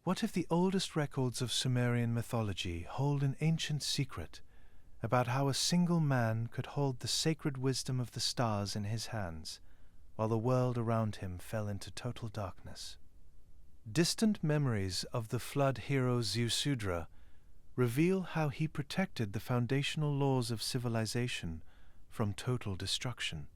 What if the oldest records of Sumerian mythology hold an ancient secret about how a single man could hold the sacred wisdom of the stars in his hands, while the world around him fell into total darkness? Distant memories of the flood hero Ziusudra reveal how he protected the foundational laws of civilization from total destruction.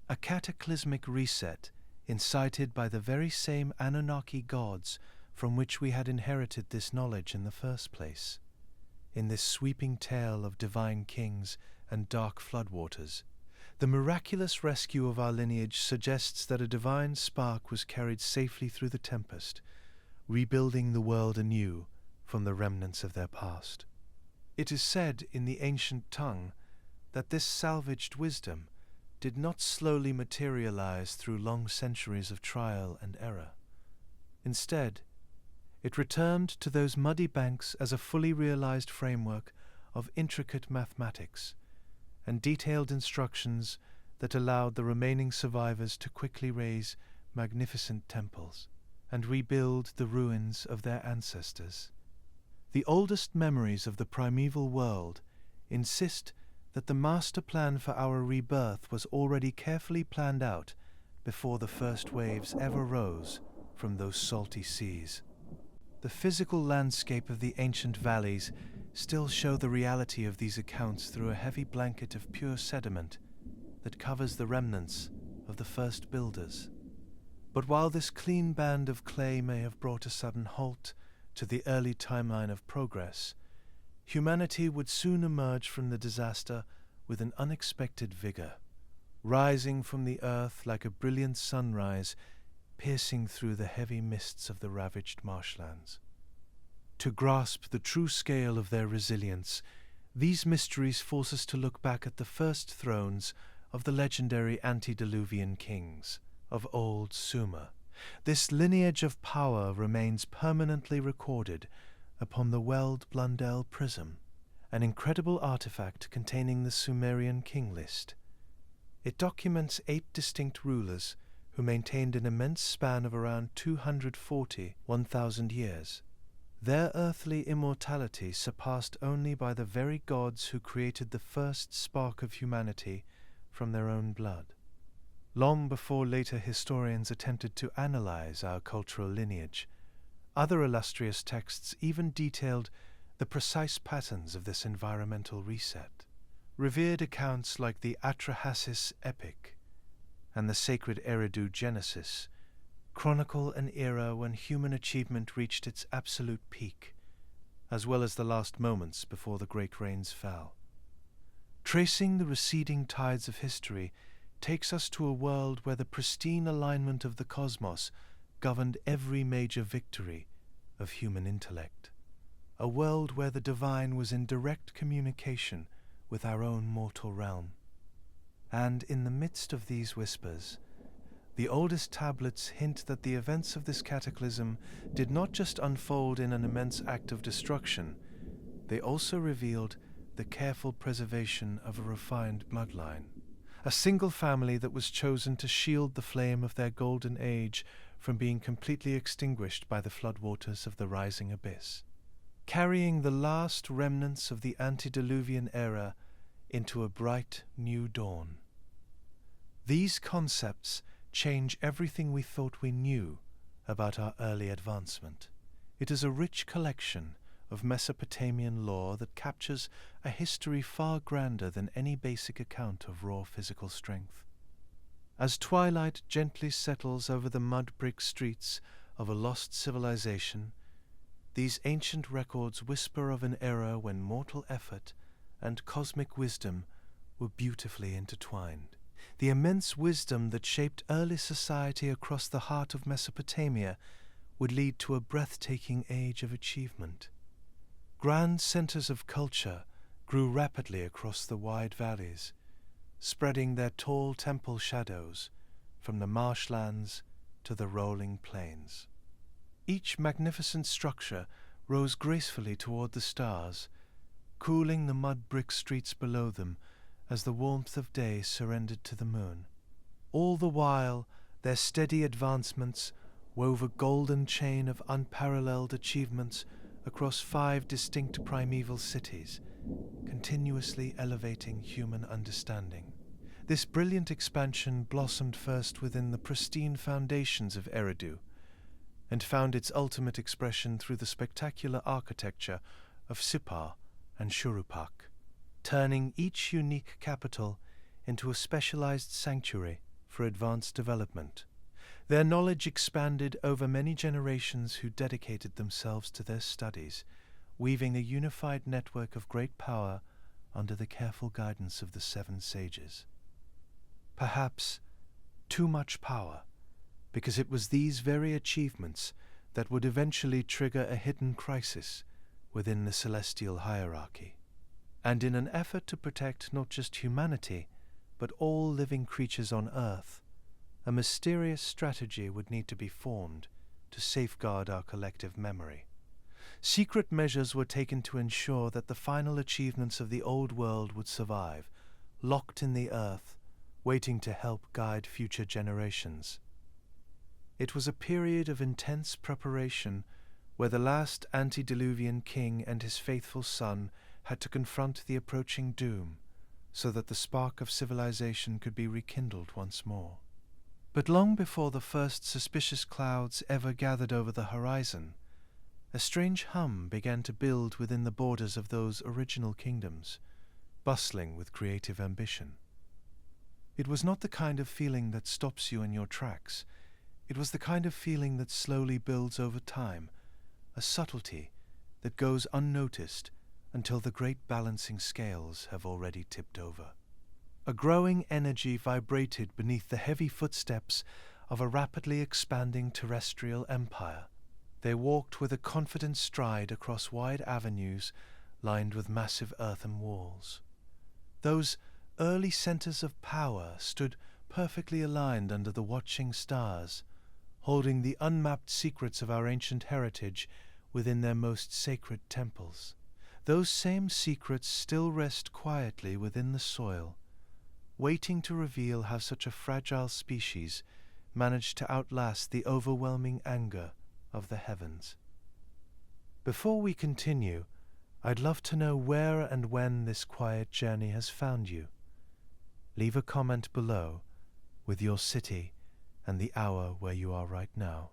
A cataclysmic reset incited by the very same Anunnaki gods from which we had inherited this knowledge in the first place. In this sweeping tale of divine kings and dark floodwaters, the miraculous rescue of our lineage suggests that a divine spark was carried safely through the tempest, rebuilding the world anew from the remnants of their past. It is said in the ancient tongue that this salvaged wisdom did not slowly materialize through long centuries of trial and error. Instead, it returned to those muddy banks as a fully realized framework of intricate mathematics and detailed instructions that allowed the remaining survivors to quickly raise magnificent temples and rebuild the ruins of their ancestors. The oldest memories of the primeval world insist that the master plan for our rebirth was already carefully planned out before the first waves ever rose from those salty seas. The physical landscape of the ancient valleys still show the reality of these accounts through a heavy blanket of pure sediment that covers the remnants of the first builders. But while this clean band of clay may have brought a sudden halt to the early timeline of progress, humanity would soon emerge from the disaster with an unexpected vigor, rising from the earth like a brilliant sunrise, piercing through the heavy mists of the ravaged marshlands. To grasp the true scale of their resilience, these mysteries force us to look back at the first thrones of the legendary antediluvian kings of old Sumer. This lineage of power remains permanently recorded upon the Weld Blundell Prism, an incredible artifact containing the Sumerian king list. It documents 8 distinct rulers who maintained an immense span of around 1,000 years. Their earthly immortality surpassed only by the very gods who created the first spark of humanity from their own blood. Long before later historians attempted to analyze our cultural lineage, other illustrious texts even detailed the precise patterns of this environmental reset. Revered accounts like the Atrahasis epic and the sacred Eridu Genesis chronicle an era when human achievement reached its absolute peak, as well as the last moments before the great rains fell. Tracing the receding tides of history takes us to a world where the pristine alignment of the cosmos governed every major victory of human intellect. A world where the divine was in direct communication with our own mortal realm. And in the midst of these whispers, the oldest tablets hint that the events of this cataclysm did not just unfold in an immense act of destruction, they also revealed the careful preservation of a refined bloodline. A single family that was chosen to shield the flame of their golden age from being completely extinguished by the floodwaters of the rising abyss, carrying the last remnants of the antediluvian era into a bright new dawn. These concepts change everything we thought we knew about our early advancement. It is a rich collection of Mesopotamian lore that captures a history far grander than any basic account of raw physical strength. As twilight gently settles over the mud-brick streets of a lost civilization, these ancient records whisper of an era when mortal effort and cosmic wisdom were beautifully intertwined. The immense wisdom that shaped early society across the heart of Mesopotamia would lead to a breathtaking age of achievement. Grand centers of culture grew rapidly across the wide valleys, spreading their tall temple shadows from the marshlands to the rolling plains. Each magnificent structure rose gracefully toward the stars, cooling the mud-brick streets below them as the warmth of day surrendered to the moon. All the while, their steady advancements wove a golden chain of unparalleled achievements across 5 distinct primeval cities, continuously elevating human understanding. This brilliant expansion blossomed first within the pristine foundations of Eridu, and found its ultimate expression through the spectacular architecture of Sipar and Shurupak, turning each unique capital into a specialized sanctuary for advanced development. Their knowledge expanded over many generations who dedicated themselves to their studies, weaving a unified network of great power under the careful guidance of the 7 sages. Perhaps too much power, because it was these very achievements that would eventually trigger a hidden crisis within the celestial hierarchy. And in an effort to protect not just humanity, but all living creatures on Earth, a mysterious strategy would need to be formed to safeguard our collective memory. Secret measures were taken to ensure that the final achievements of the old world would survive, locked in the Earth, waiting to help guide future generations. It was a period of intense preparation where the last antediluvian king and his faithful son had to confront the approaching doom so that the spark of civilization could be rekindled once more. But long before the first suspicious clouds ever gathered over the horizon, a strange hum began to build within the borders of those original kingdoms, bustling with creative ambition. It was not the kind of feeling that stops you in your tracks. It was the kind of feeling that slowly builds over time, a subtlety that goes unnoticed until the great balancing scales have already tipped over. A growing energy vibrated beneath the heavy footsteps of a rapidly expanding terrestrial empire. They walked with a confident stride across wide avenues lined with massive earthen walls. Those early centers of power stood perfectly aligned under the watching stars, holding the unmapped secrets of our ancient heritage within their most sacred temples. Those same secrets still rest quietly within the soil, waiting to reveal how such a fragile species managed to outlast the overwhelming anger of the heavens. Before we continue, I'd love to know where and when this quiet journey has found you. Leave a comment below with your city and the hour where you are right now.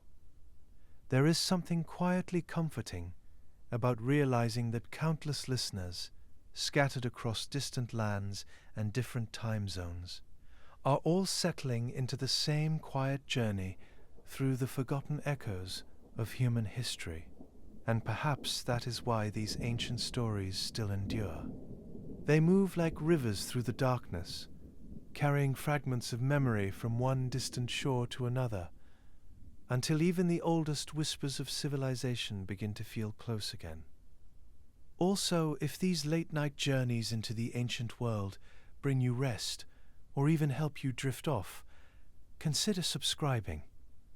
There is something quietly comforting about realizing that countless listeners, scattered across distant lands and different time zones, are all settling into the same quiet journey through the forgotten echoes of human history. And perhaps that is why these ancient stories still endure. They move like rivers through the darkness, carrying fragments of memory from one distant shore to another, until even the oldest whispers of civilization begin to feel close again. Also, if these late-night journeys into the ancient world bring you rest, or even help you drift off, consider subscribing.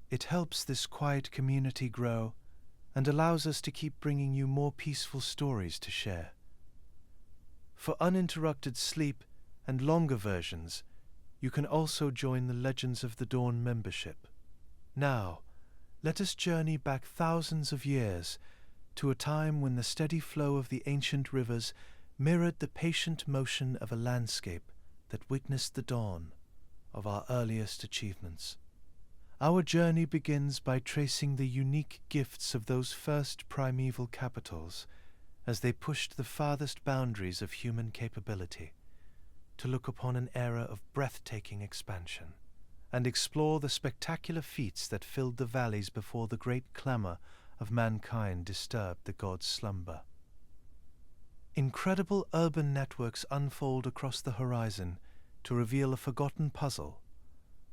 It helps this quiet community grow and allows us to keep bringing you more peaceful stories to share. For uninterrupted sleep and longer versions, you can also join the Legends of the Dawn membership. Now, let us journey back thousands of years to a time when the steady flow of the ancient rivers mirrored the patient motion of a landscape that witnessed the dawn of our earliest achievements. Our journey begins by tracing the unique gifts of those first primeval capitals as they pushed the farthest boundaries of human capability to look upon an era of breathtaking expansion and explore the spectacular feats that filled the valleys before the great clamor of mankind disturbed the gods' slumber. Incredible urban networks unfold across the horizon to reveal a forgotten puzzle,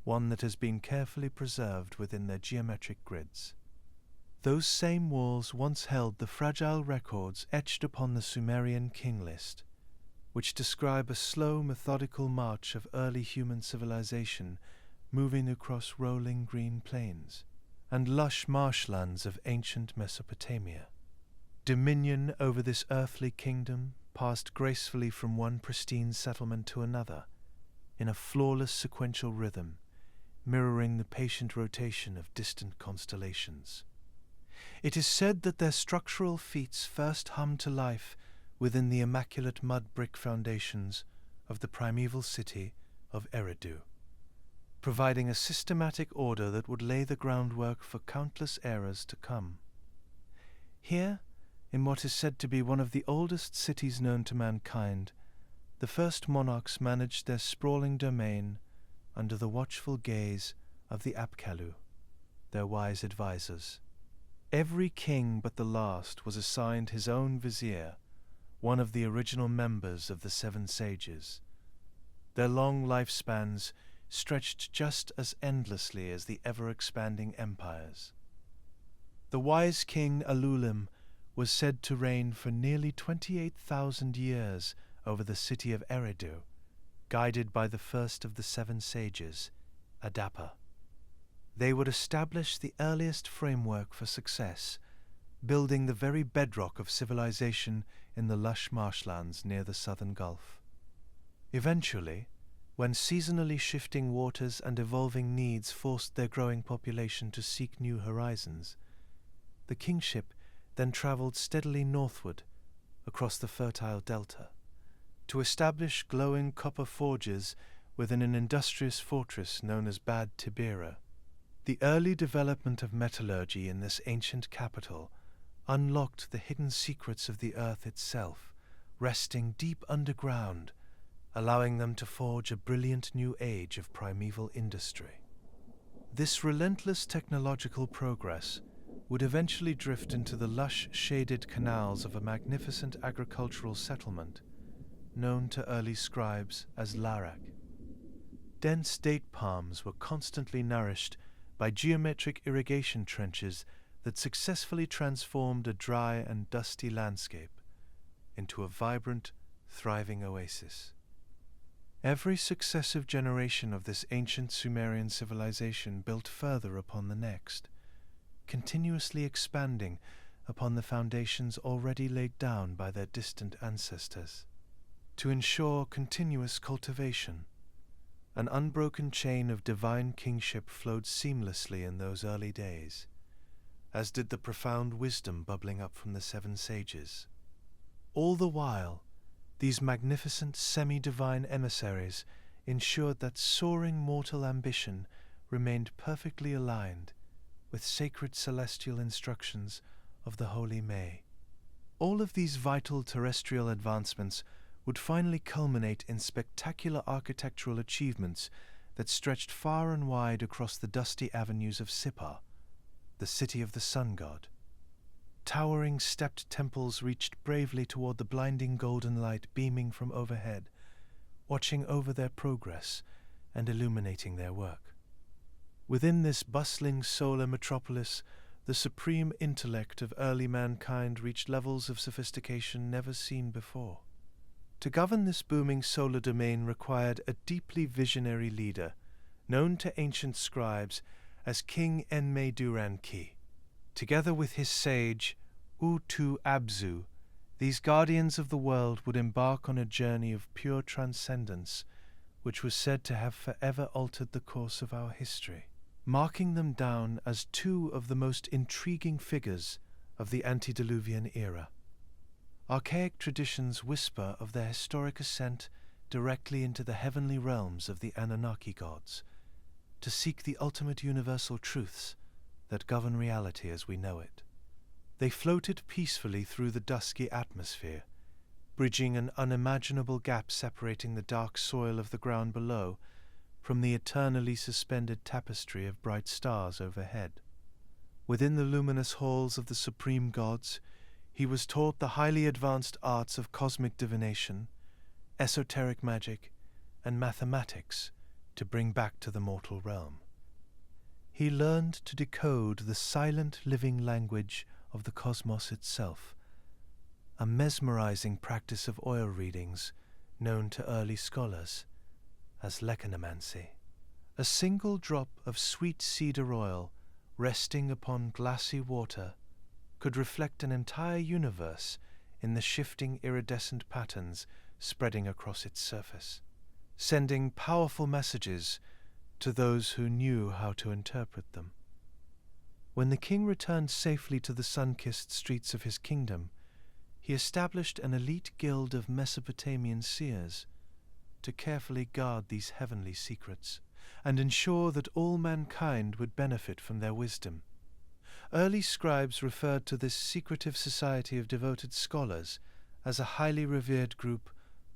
one that has been carefully preserved within their geometric grids. Those same walls once held the fragile records etched upon the Sumerian king list, which describe a slow, methodical march of early human civilization moving across rolling green plains and lush marshlands of ancient Mesopotamia. Dominion over this earthly kingdom passed gracefully from one pristine settlement to another in a flawless sequential rhythm, mirroring the patient rotation of distant constellations. It is said that their structural feats first hummed to life within the immaculate mud brick foundations of the primeval city of Eridu, providing a systematic order that would lay the groundwork for countless eras to come. Here, in what is said to be one of the oldest cities known to mankind, the first monarchs managed their sprawling domain under the watchful gaze of the Apkallu, their wise advisors. Every king but the last was assigned his own vizier, one of the original members of the Seven Sages. Their long lifespans stretched just as endlessly as the ever-expanding empires. The wise king Alulim was said to reign for nearly 28,000 years over the city of Eridu, guided by the first of the Seven Sages, Adapa. They would establish the earliest framework for success, building the very bedrock of civilization in the lush marshlands near the southern Gulf. Eventually, when seasonally shifting waters and evolving needs forced their growing population to seek new horizons, the kingship then travelled steadily northward across the fertile delta to establish glowing copper forges within an industrious fortress known as Bad Tibera. The early development of metallurgy in this ancient capital unlocked the hidden secrets of the earth itself, resting deep underground, allowing them to forge a brilliant new age of primeval industry. This relentless technological progress would eventually drift into the lush, shaded canals of a magnificent agricultural settlement known to early scribes as Larak. Dense date palms were constantly nourished by geometric irrigation trenches that successfully transformed a dry and dusty landscape into a vibrant, thriving oasis. Every successive generation of this ancient Sumerian civilization built further upon the next, continuously expanding upon the foundations already laid down by their distant ancestors. To ensure continuous cultivation, an unbroken chain of divine kingship flowed seamlessly in those early days, as did the profound wisdom bubbling up from the Seven Sages. All the while, these magnificent semi-divine emissaries ensured that soaring mortal ambition remained perfectly aligned with sacred celestial instructions of the Holy May. All of these vital terrestrial advancements would finally culminate in spectacular architectural achievements that stretched far and wide across the dusty avenues of Sippar, the city of the sun god. Towering stepped temples reached bravely toward the blinding golden light beaming from overhead, watching over their progress and illuminating their work. Within this bustling solar metropolis, the supreme intellect of early mankind reached levels of sophistication never seen before. To govern this booming solar domain required a deeply visionary leader, known to ancient scribes as King Enmeduranki. Together with his sage, Utu-Abzu, these guardians of the world would embark on a journey of pure transcendence, which was said to have forever altered the course of our history, marking them down as two of the most intriguing figures of the antediluvian era. Archaic traditions whisper of their historic ascent directly into the heavenly realms of the Anunnaki Gods, to seek the ultimate universal truths that govern reality as we know it. They floated peacefully through the dusky atmosphere, bridging an unimaginable gap separating the dark soil of the ground below from the eternally suspended tapestry of bright stars overhead. Within the luminous halls of the supreme gods, he was taught the highly advanced arts of cosmic divination, esoteric magic, and mathematics to bring back to the mortal realm. He learned to decode the silent living language of the cosmos itself, a mesmerizing practice of oil readings known to early scholars as lekanomancy. A single drop of sweet cedar oil resting upon glassy water could reflect an entire universe in the shifting iridescent patterns spreading across its surface, sending powerful messages to those who knew how to interpret them. When the king returned safely to the sun-kissed streets of his kingdom, he established an elite guild of Mesopotamian seers to carefully guard these heavenly secrets and ensure that all mankind would benefit from their wisdom. Early scribes referred to this secretive society of devoted scholars as a highly revered group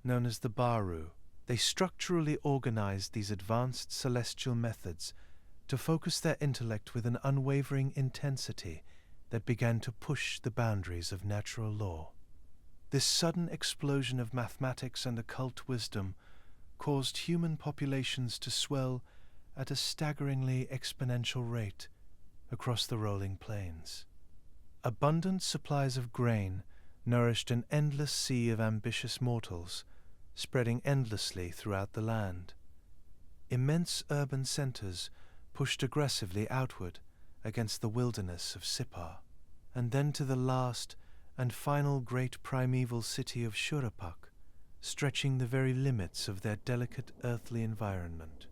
known as the Baru. They structurally organized these advanced celestial methods to focus their intellect with an unwavering intensity that began to push the boundaries of natural law. This sudden explosion of mathematics and occult wisdom caused human populations to swell at a staggeringly exponential rate across the rolling plains. Abundant supplies of grain nourished an endless sea of ambitious mortals, spreading endlessly throughout the land. Immense urban centers pushed aggressively outward against the wilderness of Sippar, and then to the last and final great primeval city of Shuruppak, stretching the very limits of their delicate earthly environment.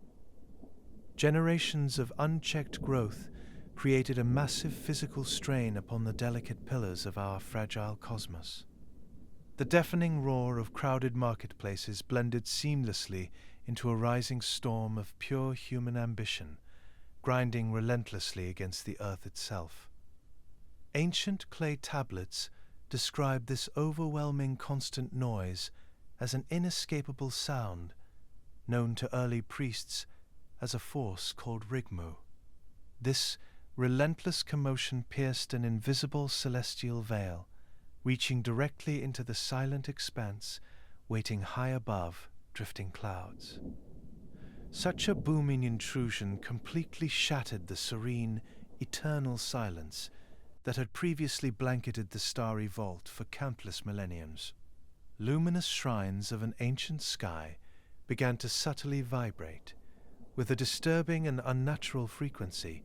Generations of unchecked growth created a massive physical strain upon the delicate pillars of our fragile cosmos. The deafening roar of crowded marketplaces blended seamlessly into a rising storm of pure human ambition, grinding relentlessly against the earth itself. Ancient clay tablets describe this overwhelming constant noise as an inescapable sound, known to early priests as a force called Rigmu. This relentless commotion pierced an invisible celestial veil, reaching directly into the silent expanse waiting high above drifting clouds. Such a booming intrusion completely shattered the serene, eternal silence that had previously blanketed the starry vault for countless millenniums. Luminous shrines of an ancient sky began to subtly vibrate with a disturbing and unnatural frequency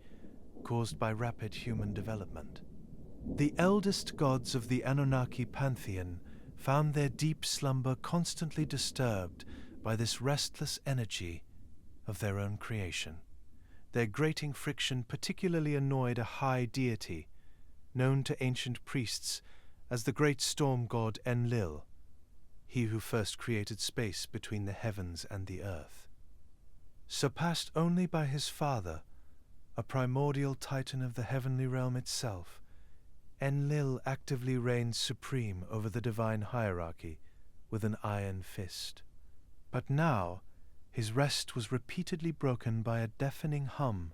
caused by rapid human development. The eldest gods of the Anunnaki pantheon found their deep slumber constantly disturbed by this restless energy of their own creation. Their grating friction particularly annoyed a high deity, known to ancient priests as the great storm god Enlil, he who first created space between the heavens and the earth. Surpassed only by his father, a primordial titan of the heavenly realm itself, Enlil actively reigned supreme over the divine hierarchy with an iron fist. But now, his rest was repeatedly broken by a deafening hum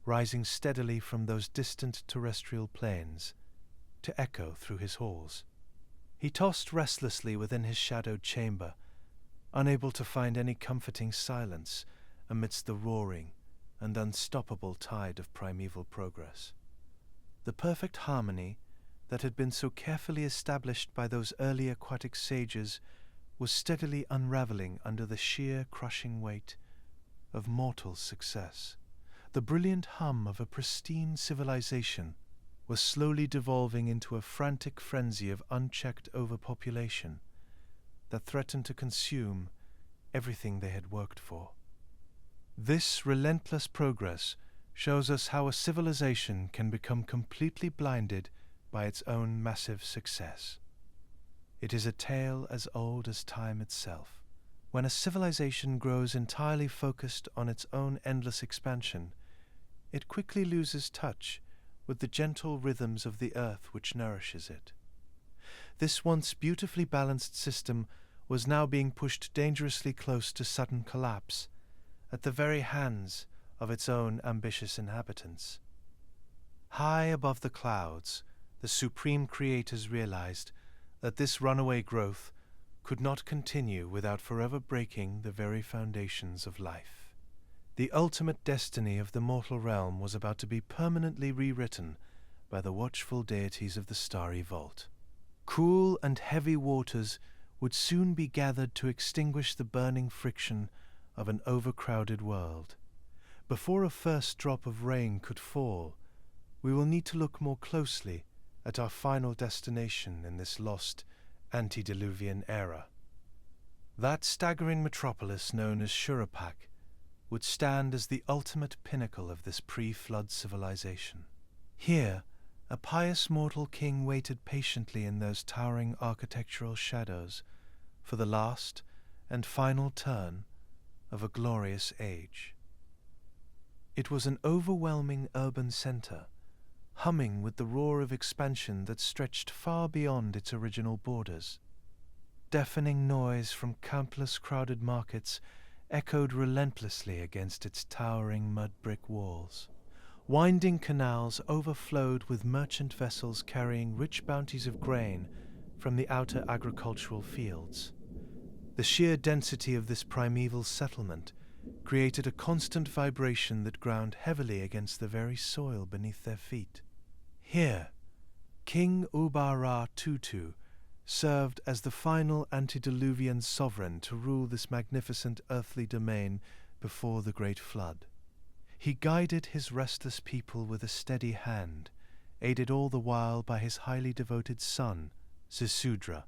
rising steadily from those distant terrestrial plains to echo through his halls. He tossed restlessly within his shadowed chamber, unable to find any comforting silence amidst the roaring and unstoppable tide of primeval progress. The perfect harmony that had been so carefully established by those early aquatic sages was steadily unraveling under the sheer crushing weight of mortal success. The brilliant hum of a pristine civilization was slowly devolving into a frantic frenzy of unchecked overpopulation that threatened to consume everything they had worked for. This relentless progress shows us how a civilization can become completely blinded by its own massive success. It is a tale as old as time itself. When a civilization grows entirely focused on its own endless expansion, it quickly loses touch with the gentle rhythms of the earth which nourishes it. This once beautifully balanced system was now being pushed dangerously close to sudden collapse at the very hands of its own ambitious inhabitants. High above the clouds, the supreme creators realized that this runaway growth could not continue without forever breaking the very foundations of life. The ultimate destiny of the mortal realm was about to be permanently rewritten by the watchful deities of the starry vault. Cool and heavy waters would soon be gathered to extinguish the burning friction of an overcrowded world. Before a first drop of rain could fall, we will need to look more closely at our final destination in this lost antediluvian era. That staggering metropolis known as Shuruppak would stand as the ultimate pinnacle of this pre-flood civilization. Here, a pious mortal king waited patiently in those towering architectural shadows for the last and final turn of a glorious age. It was an overwhelming urban center, humming with the roar of expansion that stretched far beyond its original borders. Deafening noise from countless crowded markets echoed relentlessly against its towering mud-brick walls. Winding canals overflowed with merchant vessels carrying rich bounties of grain from the outer agricultural fields. The sheer density of this primeval settlement created a constant vibration that ground heavily against the very soil beneath their feet. Here, King Ubar-Ra Tutu served as the final antediluvian sovereign to rule this magnificent earthly domain before the Great Flood. He guided his restless people with a steady hand, aided all the while by his highly devoted son, Ziusudra.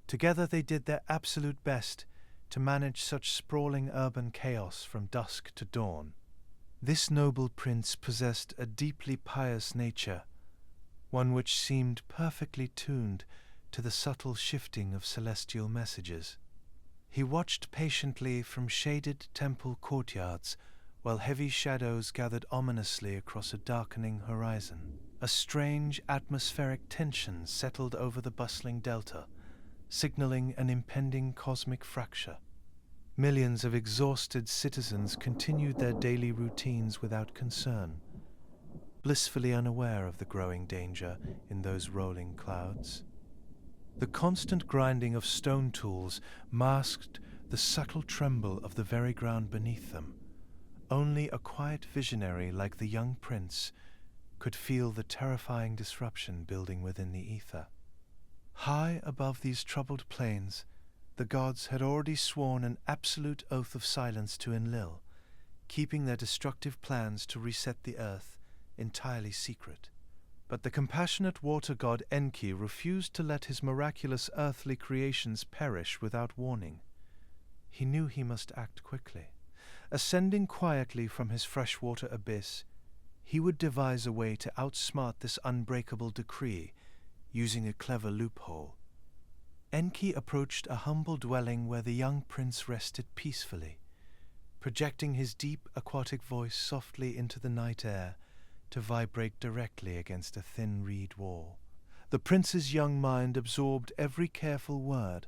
Together they did their absolute best to manage such sprawling urban chaos from dusk to dawn. This noble prince possessed a deeply pious nature, one which seemed perfectly tuned to the subtle shifting of celestial messages. He watched patiently from shaded temple courtyards while heavy shadows gathered ominously across a darkening horizon. A strange atmospheric tension settled over the bustling delta, signaling an impending cosmic fracture. Millions of exhausted citizens continued their daily routines without concern, blissfully unaware of the growing danger in those rolling clouds. The constant grinding of stone tools masked the subtle tremble of the very ground beneath them. Only a quiet visionary like the young prince could feel the terrifying disruption building within the ether. High above these troubled plains, the gods had already sworn an absolute oath of silence to Enlil, keeping their destructive plans to reset the earth entirely secret. But the compassionate water god Enki refused to let his miraculous earthly creations perish without warning. He knew he must act quickly. Ascending quietly from his freshwater abyss, he would devise a way to outsmart this unbreakable decree, using a clever loophole. Enki approached a humble dwelling where the young prince rested peacefully, projecting his deep aquatic voice softly into the night air to vibrate directly against a thin reed wall. The prince's young mind absorbed every careful word,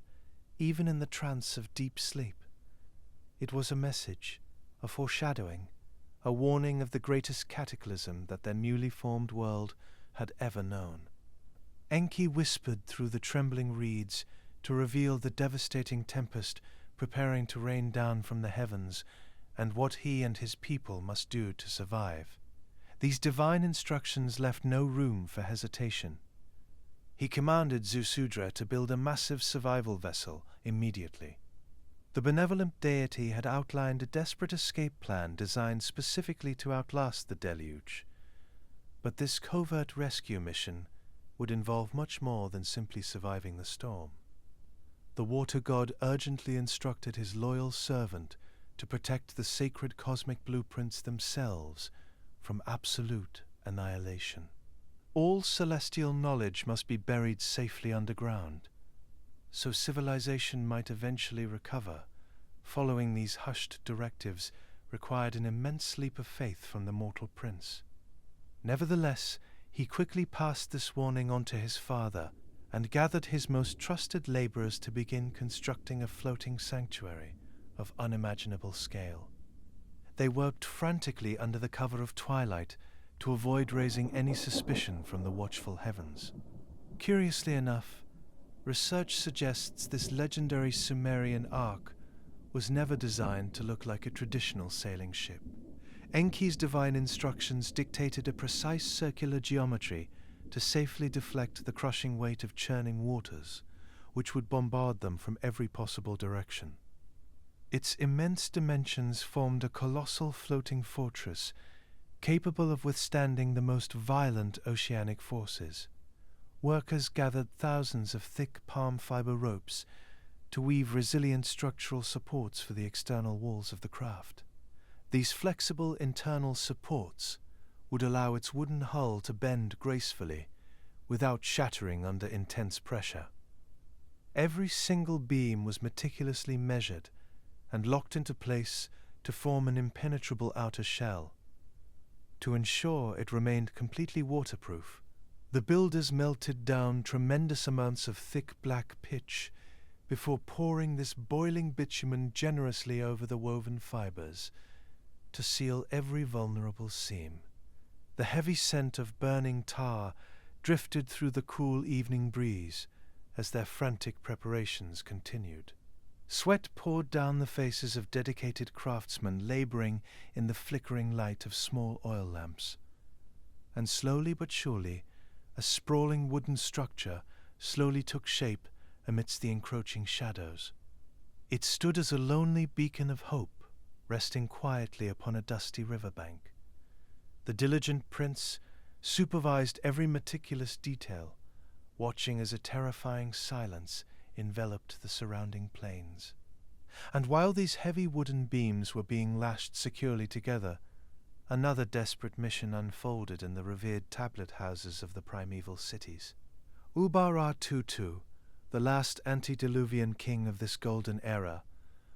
even in the trance of deep sleep. It was a message, a foreshadowing, a warning of the greatest cataclysm that their newly formed world had ever known. Enki whispered through the trembling reeds to reveal the devastating tempest preparing to rain down from the heavens and what he and his people must do to survive. These divine instructions left no room for hesitation. He commanded Ziusudra to build a massive survival vessel immediately. The benevolent deity had outlined a desperate escape plan designed specifically to outlast the deluge. But this covert rescue mission would involve much more than simply surviving the storm. The water god urgently instructed his loyal servant to protect the sacred cosmic blueprints themselves from absolute annihilation. All celestial knowledge must be buried safely underground, so civilization might eventually recover. Following these hushed directives required an immense leap of faith from the mortal prince. Nevertheless, he quickly passed this warning on to his father and gathered his most trusted laborers to begin constructing a floating sanctuary of unimaginable scale. They worked frantically under the cover of twilight to avoid raising any suspicion from the watchful heavens. Curiously enough, research suggests this legendary Sumerian ark was never designed to look like a traditional sailing ship. Enki's divine instructions dictated a precise circular geometry to safely deflect the crushing weight of churning waters, which would bombard them from every possible direction. Its immense dimensions formed a colossal floating fortress, capable of withstanding the most violent oceanic forces. Workers gathered thousands of thick palm fiber ropes to weave resilient structural supports for the external walls of the craft. These flexible internal supports would allow its wooden hull to bend gracefully without shattering under intense pressure. Every single beam was meticulously measured and locked into place to form an impenetrable outer shell. To ensure it remained completely waterproof, the builders melted down tremendous amounts of thick black pitch before pouring this boiling bitumen generously over the woven fibers to seal every vulnerable seam. The heavy scent of burning tar drifted through the cool evening breeze as their frantic preparations continued. Sweat poured down the faces of dedicated craftsmen laboring in the flickering light of small oil lamps. And slowly but surely, a sprawling wooden structure slowly took shape amidst the encroaching shadows. It stood as a lonely beacon of hope, resting quietly upon a dusty riverbank. The diligent prince supervised every meticulous detail, watching as a terrifying silence enveloped the surrounding plains. And while these heavy wooden beams were being lashed securely together, another desperate mission unfolded in the revered tablet houses of the primeval cities. Ubar-Tutu, the last antediluvian king of this golden era,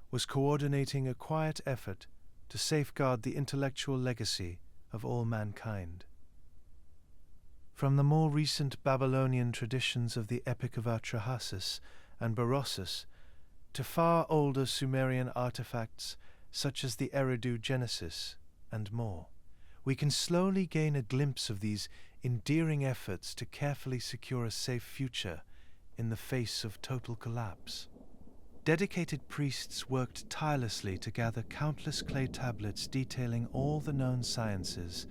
was coordinating a quiet effort to safeguard the intellectual legacy of all mankind. From the more recent Babylonian traditions of the Epic of Atrahasis and Berossus to far older Sumerian artifacts such as the Eridu Genesis and more, we can slowly gain a glimpse of these endearing efforts to carefully secure a safe future in the face of total collapse. Dedicated priests worked tirelessly to gather countless clay tablets detailing all the known sciences,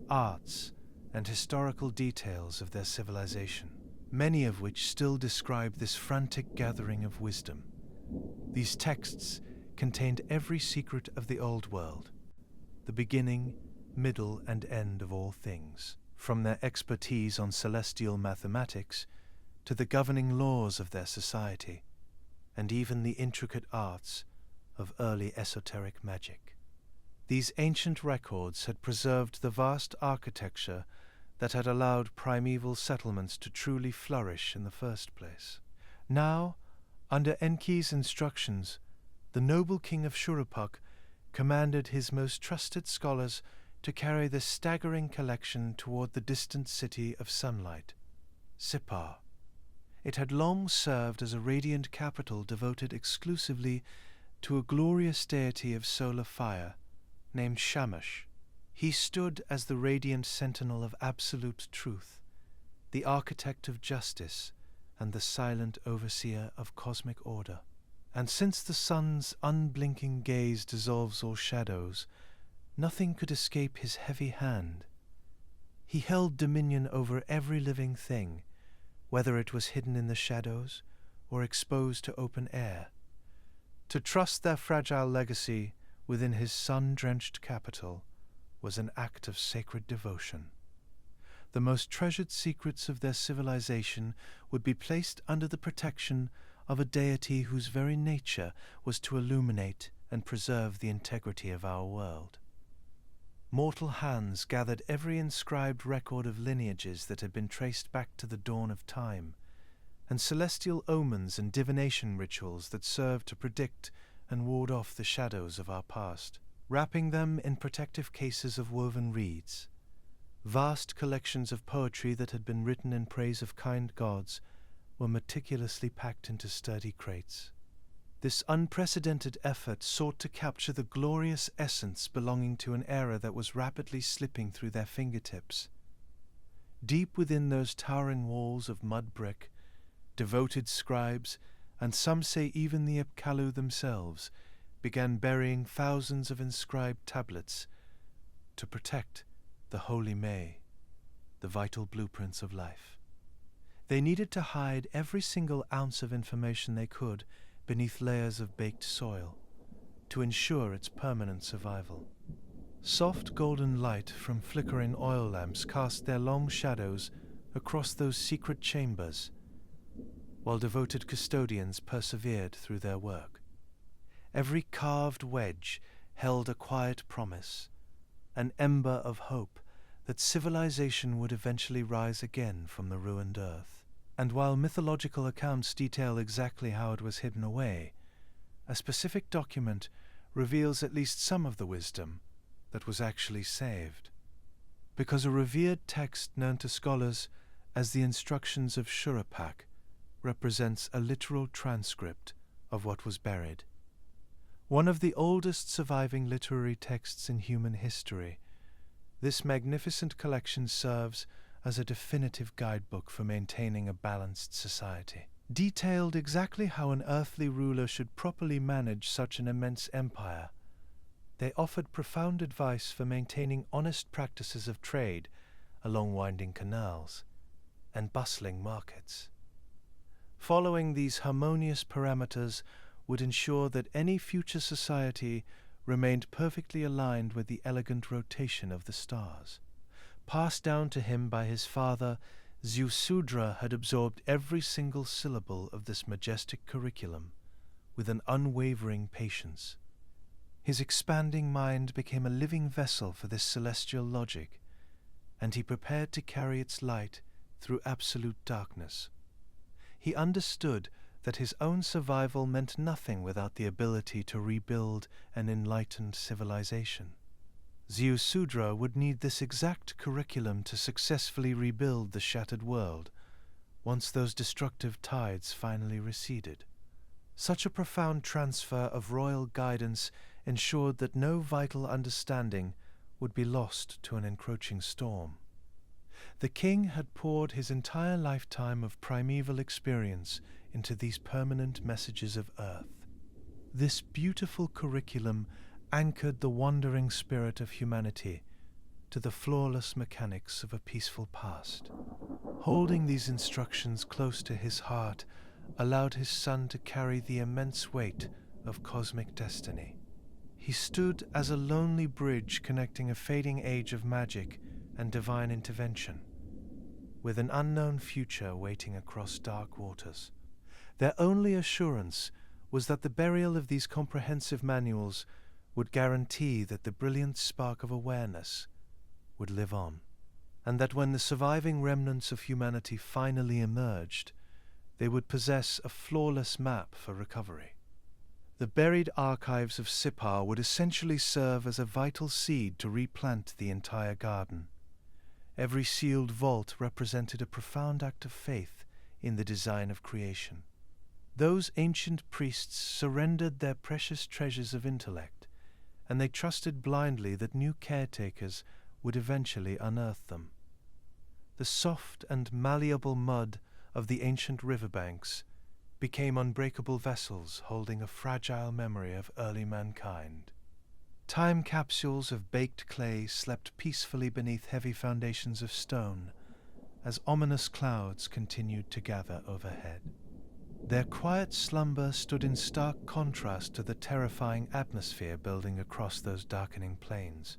arts, and historical details of their civilization, many of which still describe this frantic gathering of wisdom. These texts contained every secret of the old world, the beginning, middle, and end of all things, from their expertise on celestial mathematics to the governing laws of their society, and even the intricate arts of early esoteric magic. These ancient records had preserved the vast architecture that had allowed primeval settlements to truly flourish in the first place. Now, under Enki's instructions, the noble king of Shuruppak commanded his most trusted scholars to carry this staggering collection toward the distant city of sunlight, Sippar. It had long served as a radiant capital devoted exclusively to a glorious deity of solar fire named Shamash. He stood as the radiant sentinel of absolute truth, the architect of justice, and the silent overseer of cosmic order. And since the sun's unblinking gaze dissolves all shadows, nothing could escape his heavy hand. He held dominion over every living thing, whether it was hidden in the shadows or exposed to open air. To trust their fragile legacy within his sun-drenched capital was an act of sacred devotion. The most treasured secrets of their civilization would be placed under the protection of a deity whose very nature was to illuminate and preserve the integrity of our world. Mortal hands gathered every inscribed record of lineages that had been traced back to the dawn of time, and celestial omens and divination rituals that served to predict and ward off the shadows of our past, wrapping them in protective cases of woven reeds. Vast collections of poetry that had been written in praise of kind gods were meticulously packed into sturdy crates. This unprecedented effort sought to capture the glorious essence belonging to an era that was rapidly slipping through their fingertips. Deep within those towering walls of mud brick, devoted scribes, and some say even the Apkallu themselves, began burying thousands of inscribed tablets to protect the holy May, the vital blueprints of life. They needed to hide every single ounce of information they could beneath layers of baked soil to ensure its permanent survival. Soft golden light from flickering oil lamps cast their long shadows across those secret chambers, while devoted custodians persevered through their work. Every carved wedge, held a quiet promise, an ember of hope that civilization would eventually rise again from the ruined earth. And while mythological accounts detail exactly how it was hidden away, a specific document reveals at least some of the wisdom that was actually saved. Because a revered text known to scholars as the Instructions of Shurapak represents a literal transcript of what was buried. One of the oldest surviving literary texts in human history, this magnificent collection serves as a definitive guidebook for maintaining a balanced society. Detailed exactly how an earthly ruler should properly manage such an immense empire, they offered profound advice for maintaining honest practices of trade along winding canals and bustling markets. Following these harmonious parameters would ensure that any future society remained perfectly aligned with the elegant rotation of the stars. Passed down to him by his father, Ziusudra had absorbed every single syllable of this majestic curriculum with an unwavering patience. His expanding mind became a living vessel for this celestial logic, and he prepared to carry its light through absolute darkness. He understood that his own survival meant nothing without the ability to rebuild an enlightened civilization. Ziusudra would need this exact curriculum to successfully rebuild the shattered world once those destructive tides finally receded. Such a profound transfer of royal guidance ensured that no vital understanding would be lost to an encroaching storm. The king had poured his entire lifetime of primeval experience into these permanent messages of earth. This beautiful curriculum anchored the wandering spirit of humanity to the flawless mechanics of a peaceful past. Holding these instructions close to his heart allowed his son to carry the immense weight of cosmic destiny. He stood as a lonely bridge connecting a fading age of magic and divine intervention, with an unknown future waiting across dark waters. Their only assurance was that the burial of these comprehensive manuals would guarantee that the brilliant spark of awareness would live on, and that when the surviving remnants of humanity finally emerged, they would possess a flawless map for recovery. The buried archives of Sipar would essentially serve as a vital seed to replant the entire garden. Every sealed vault represented a profound act of faith in the design of creation. Those ancient priests surrendered their precious treasures of intellect, and they trusted blindly that new caretakers would eventually unearth them. The soft and malleable mud of the ancient riverbanks became unbreakable vessels holding a fragile memory of early mankind. Time capsules of baked clay slept peacefully beneath heavy foundations of stone as ominous clouds continued to gather overhead. Their quiet slumber stood in stark contrast to the terrifying atmosphere building across those darkening plains.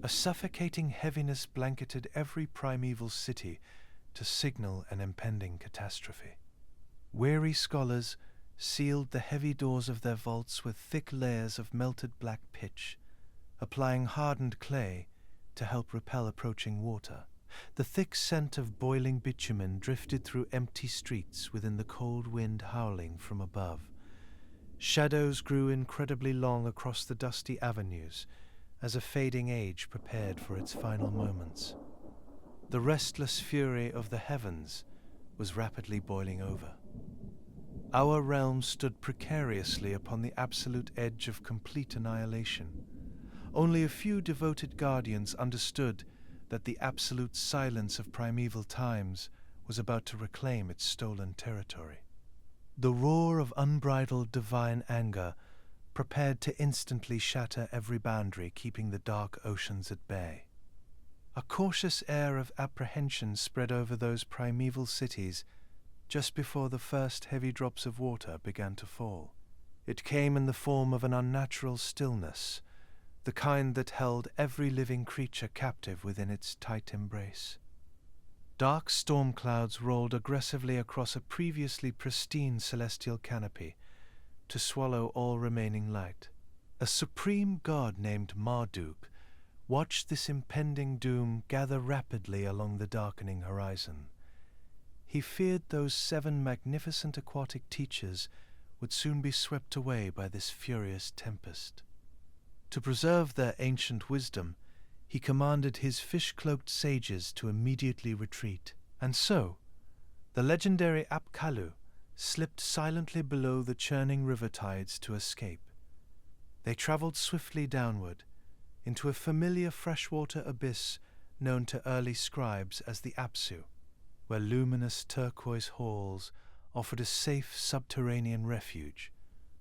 A suffocating heaviness blanketed every primeval city to signal an impending catastrophe. Weary scholars sealed the heavy doors of their vaults with thick layers of melted black pitch, applying hardened clay to help repel approaching water. The thick scent of boiling bitumen drifted through empty streets within the cold wind howling from above. Shadows grew incredibly long across the dusty avenues as a fading age prepared for its final moments. The restless fury of the heavens was rapidly boiling over. Our realm stood precariously upon the absolute edge of complete annihilation. Only a few devoted guardians understood that the absolute silence of primeval times was about to reclaim its stolen territory. The roar of unbridled divine anger prepared to instantly shatter every boundary, keeping the dark oceans at bay. A cautious air of apprehension spread over those primeval cities just before the first heavy drops of water began to fall. It came in the form of an unnatural stillness, the kind that held every living creature captive within its tight embrace. Dark storm clouds rolled aggressively across a previously pristine celestial canopy to swallow all remaining light. A supreme god named Marduk watched this impending doom gather rapidly along the darkening horizon. He feared those 7 magnificent aquatic teachers would soon be swept away by this furious tempest. To preserve their ancient wisdom, he commanded his fish-cloaked sages to immediately retreat. And so, the legendary Apkallu slipped silently below the churning river tides to escape. They traveled swiftly downward, into a familiar freshwater abyss known to early scribes as the Apsu, where luminous turquoise halls offered a safe subterranean refuge,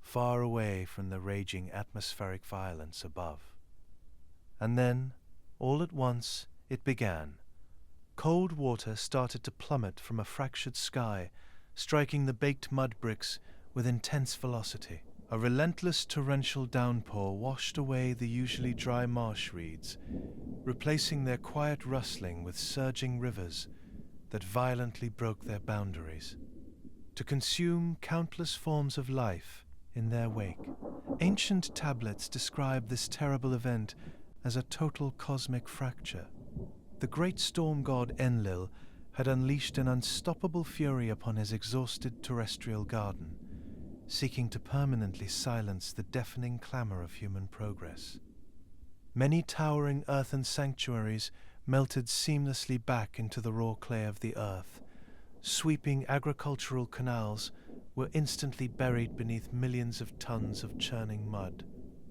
far away from the raging atmospheric violence above. And then, all at once, it began. Cold water started to plummet from a fractured sky, striking the baked mud bricks with intense velocity. A relentless torrential downpour washed away the usually dry marsh reeds, replacing their quiet rustling with surging rivers that violently broke their boundaries, to consume countless forms of life in their wake. Ancient tablets describe this terrible event as a total cosmic fracture. The great storm god Enlil had unleashed an unstoppable fury upon his exhausted terrestrial garden, seeking to permanently silence the deafening clamor of human progress. Many towering earthen sanctuaries melted seamlessly back into the raw clay of the earth. Sweeping agricultural canals were instantly buried beneath millions of tons of churning mud.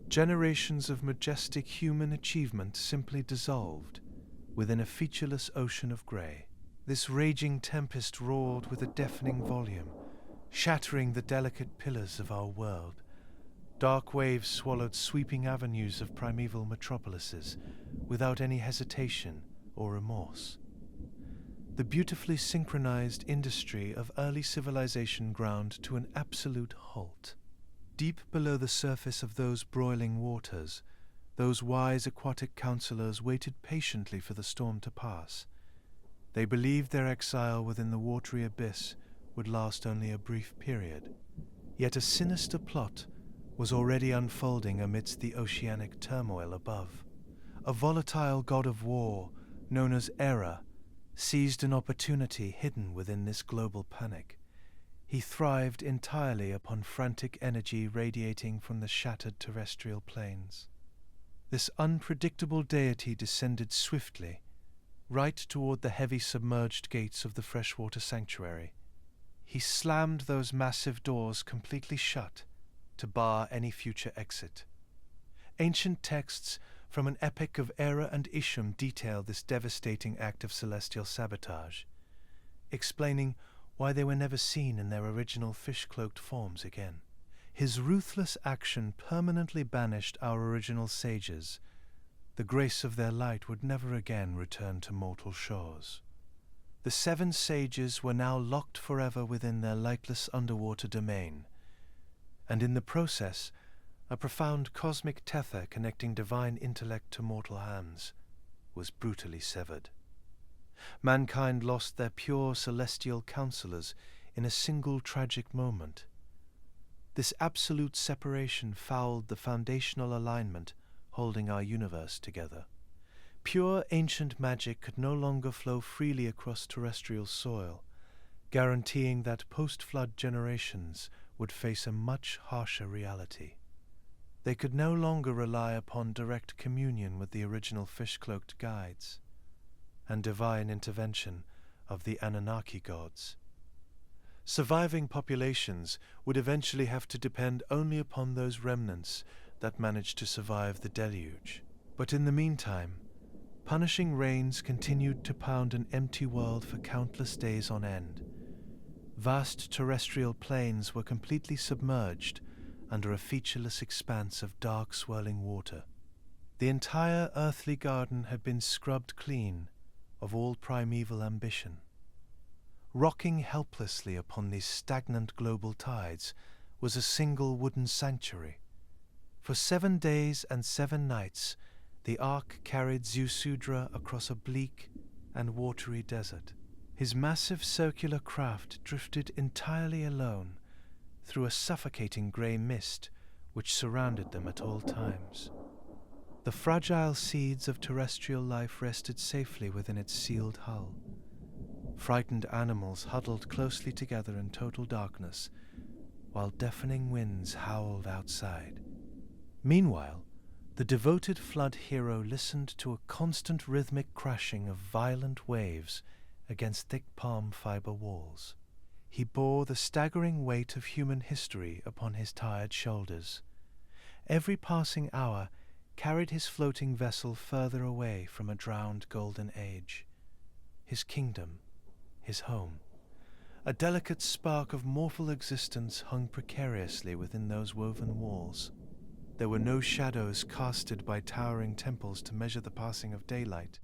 Generations of majestic human achievement simply dissolved within a featureless ocean of grey. This raging tempest roared with a deafening volume, shattering the delicate pillars of our world. Dark waves swallowed sweeping avenues of primeval metropolises without any hesitation or remorse. The beautifully synchronized industry of early civilization ground to an absolute halt. Deep below the surface of those broiling waters, those wise aquatic counselors waited patiently for the storm to pass. They believed their exile within the watery abyss would last only a brief period. Yet a sinister plot was already unfolding amidst the oceanic turmoil above. A volatile god of war, known as Era, seized an opportunity hidden within this global panic. He thrived entirely upon frantic energy radiating from the shattered terrestrial planes. This unpredictable deity descended swiftly, right toward the heavy submerged gates of the freshwater sanctuary. He slammed those massive doors completely shut to bar any future exit. Ancient texts from an epic of Era and Isham detail this devastating act of celestial sabotage, explaining why they were never seen in their original fish-cloaked forms again. His ruthless action permanently banished our original sages. The grace of their light would never again return to mortal shores. The 7 sages were now locked forever within their lightless underwater domain, and in the process, a profound cosmic tether connecting divine intellect to mortal hands was brutally severed. Mankind lost their pure celestial counselors in a single tragic moment. This absolute separation fouled the foundational alignment holding our universe together. Pure ancient magic could no longer flow freely across terrestrial soil, guaranteeing that post-flood generations would face a much harsher reality. They could no longer rely upon direct communion with the original fish-cloaked guides and divine intervention of the Anunnaki Gods. Surviving populations would eventually have to depend only upon those remnants that managed to survive the Deluge. But in the meantime, punishing rains continued to pound an empty world for countless days on end. Vast terrestrial plains were completely submerged under a featureless expanse of dark swirling water. The entire earthly garden had been scrubbed clean of all primeval ambition. Rocking helplessly upon these stagnant global tides was a single wooden sanctuary. For 7 days and 7 nights, the ark carried Ziusudra across a bleak and watery desert. His massive circular craft drifted entirely alone through a suffocating grey mist which surrounded them at all times. The fragile seeds of terrestrial life rested safely within its sealed hull. Frightened animals huddled closely together in total darkness, while deafening winds howled outside. Meanwhile, the devoted flood hero listened to a constant rhythmic crashing of violent waves against thick palm fiber walls. He bore the staggering weight of human history upon his tired shoulders. Every passing hour carried his floating vessel further away from a drowned golden age. His kingdom, his home. A delicate spark of mortal existence hung precariously within those woven walls. There were no shadows casted by towering temples to measure the passing of daylight.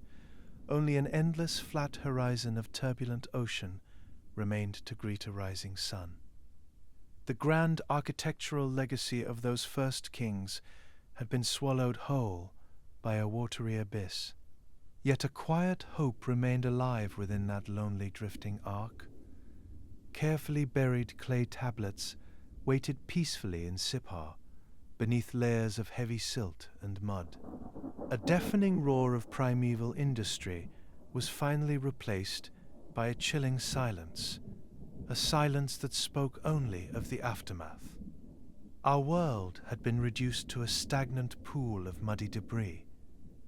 Only an endless flat horizon of turbulent ocean remained to greet a rising sun. The grand architectural legacy of those first kings had been swallowed whole by a watery abyss. Yet a quiet hope remained alive within that lonely drifting ark. Carefully buried clay tablets waited peacefully in Sippar, beneath layers of heavy silt and mud. A deafening roar of primeval industry was finally replaced by a chilling silence, a silence that spoke only of the aftermath. Our world had been reduced to a stagnant pool of muddy debris.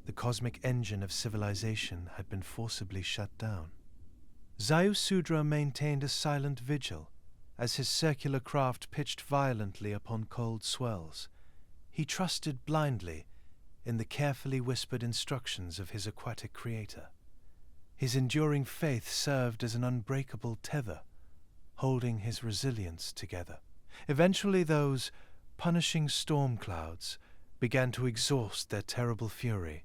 The cosmic engine of civilization had been forcibly shut down. Ziusudra maintained a silent vigil as his circular craft pitched violently upon cold swells. He trusted blindly in the carefully whispered instructions of his aquatic creator. His enduring faith served as an unbreakable tether, holding his resilience together. Eventually those punishing storm clouds began to exhaust their terrible fury.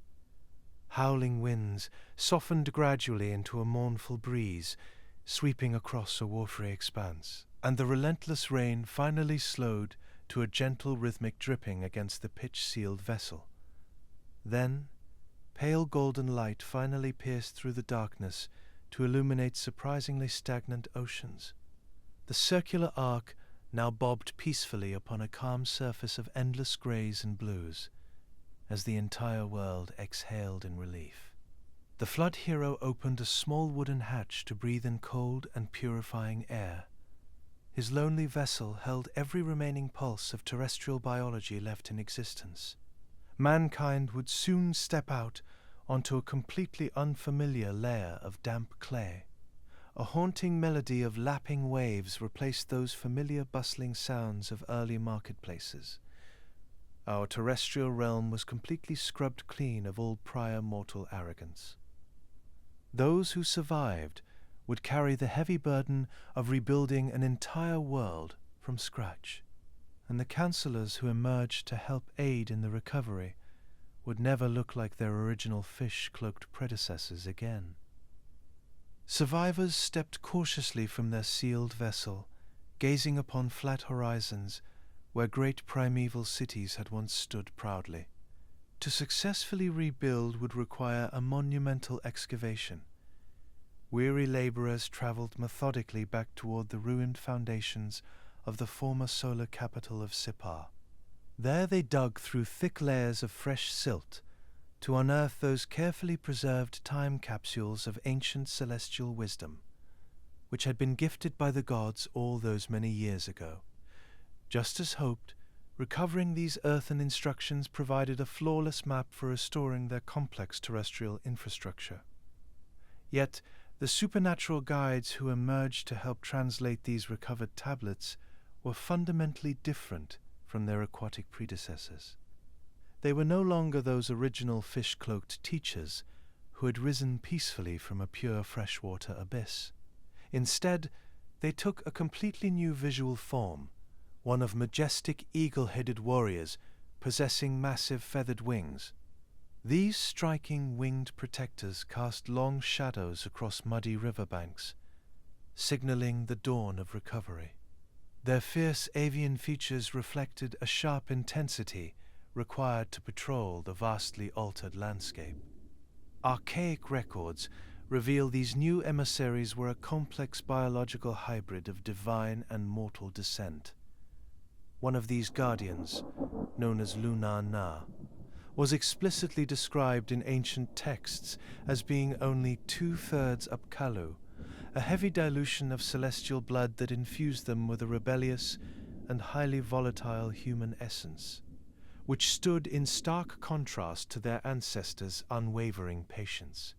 Howling winds softened gradually into a mournful breeze, sweeping across a watery expanse, and the relentless rain finally slowed to a gentle rhythmic dripping against the pitch-sealed vessel. Then, pale golden light finally pierced through the darkness to illuminate surprisingly stagnant oceans. The circular arc now bobbed peacefully upon a calm surface of endless greys and blues, as the entire world exhaled in relief. The flood hero opened a small wooden hatch to breathe in cold and purifying air. His lonely vessel held every remaining pulse of terrestrial biology left in existence. Mankind would soon step out onto a completely unfamiliar layer of damp clay. A haunting melody of lapping waves replaced those familiar bustling sounds of early marketplaces. Our terrestrial realm was completely scrubbed clean of all prior mortal arrogance. Those who survived would carry the heavy burden of rebuilding an entire world from scratch, and the counselors who emerged to help aid in the recovery would never look like their original fish-cloaked predecessors again. Survivors stepped cautiously from their sealed vessel, gazing upon flat horizons where great primeval cities had once stood proudly. To successfully rebuild would require a monumental excavation. Weary laborers traveled methodically back toward the ruined foundations of the former solar capital of Sippar. There they dug through thick layers of fresh silt to unearth those carefully preserved time capsules of ancient celestial wisdom, which had been gifted by the gods all those many years ago. Just as hoped, recovering these earthen instructions provided a flawless map for restoring their complex terrestrial infrastructure. Yet, the supernatural guides who emerged to help translate these recovered tablets were fundamentally different from their aquatic predecessors. They were no longer those original fish-cloaked teachers who had risen peacefully from a pure freshwater abyss. Instead, they took a completely new visual form, one of majestic eagle-headed warriors possessing massive feathered wings. These striking winged protectors cast long shadows across muddy riverbanks, signaling the dawn of recovery. Their fierce avian features reflected a sharp intensity required to patrol the vastly altered landscape. Archaic records reveal these new emissaries were a complex biological hybrid of divine and mortal descent. one of these guardians, known as Lunar-Na, was explicitly described in ancient texts as being only 2/3 Apkallu, a heavy dilution of celestial blood that infused them with a rebellious and highly volatile human essence, which stood in stark contrast to their ancestors' unwavering patience.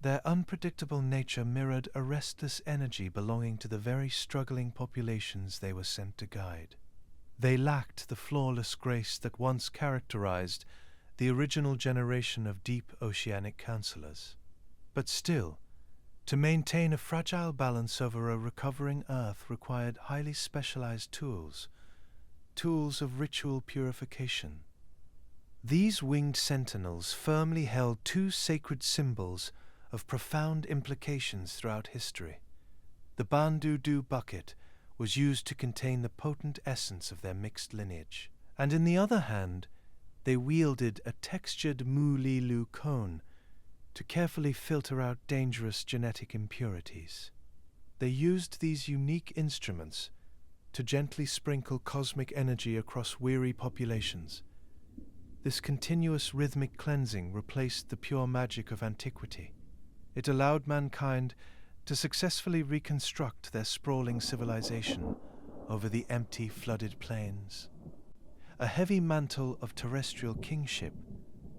Their unpredictable nature mirrored a restless energy belonging to the very struggling populations they were sent to guide. They lacked the flawless grace that once characterized the original generation of deep oceanic counselors. But still, to maintain a fragile balance over a recovering Earth required highly specialized tools of ritual purification. These winged sentinels firmly held two sacred symbols of profound implications throughout history. The Bandu-Du bucket was used to contain the potent essence of their mixed lineage, and in the other hand, they wielded a textured Mu-Li-Lu cone to carefully filter out dangerous genetic impurities. They used these unique instruments to gently sprinkle cosmic energy across weary populations. This continuous rhythmic cleansing replaced the pure magic of antiquity. It allowed mankind to successfully reconstruct their sprawling civilization over the empty, flooded plains. A heavy mantle of terrestrial kingship,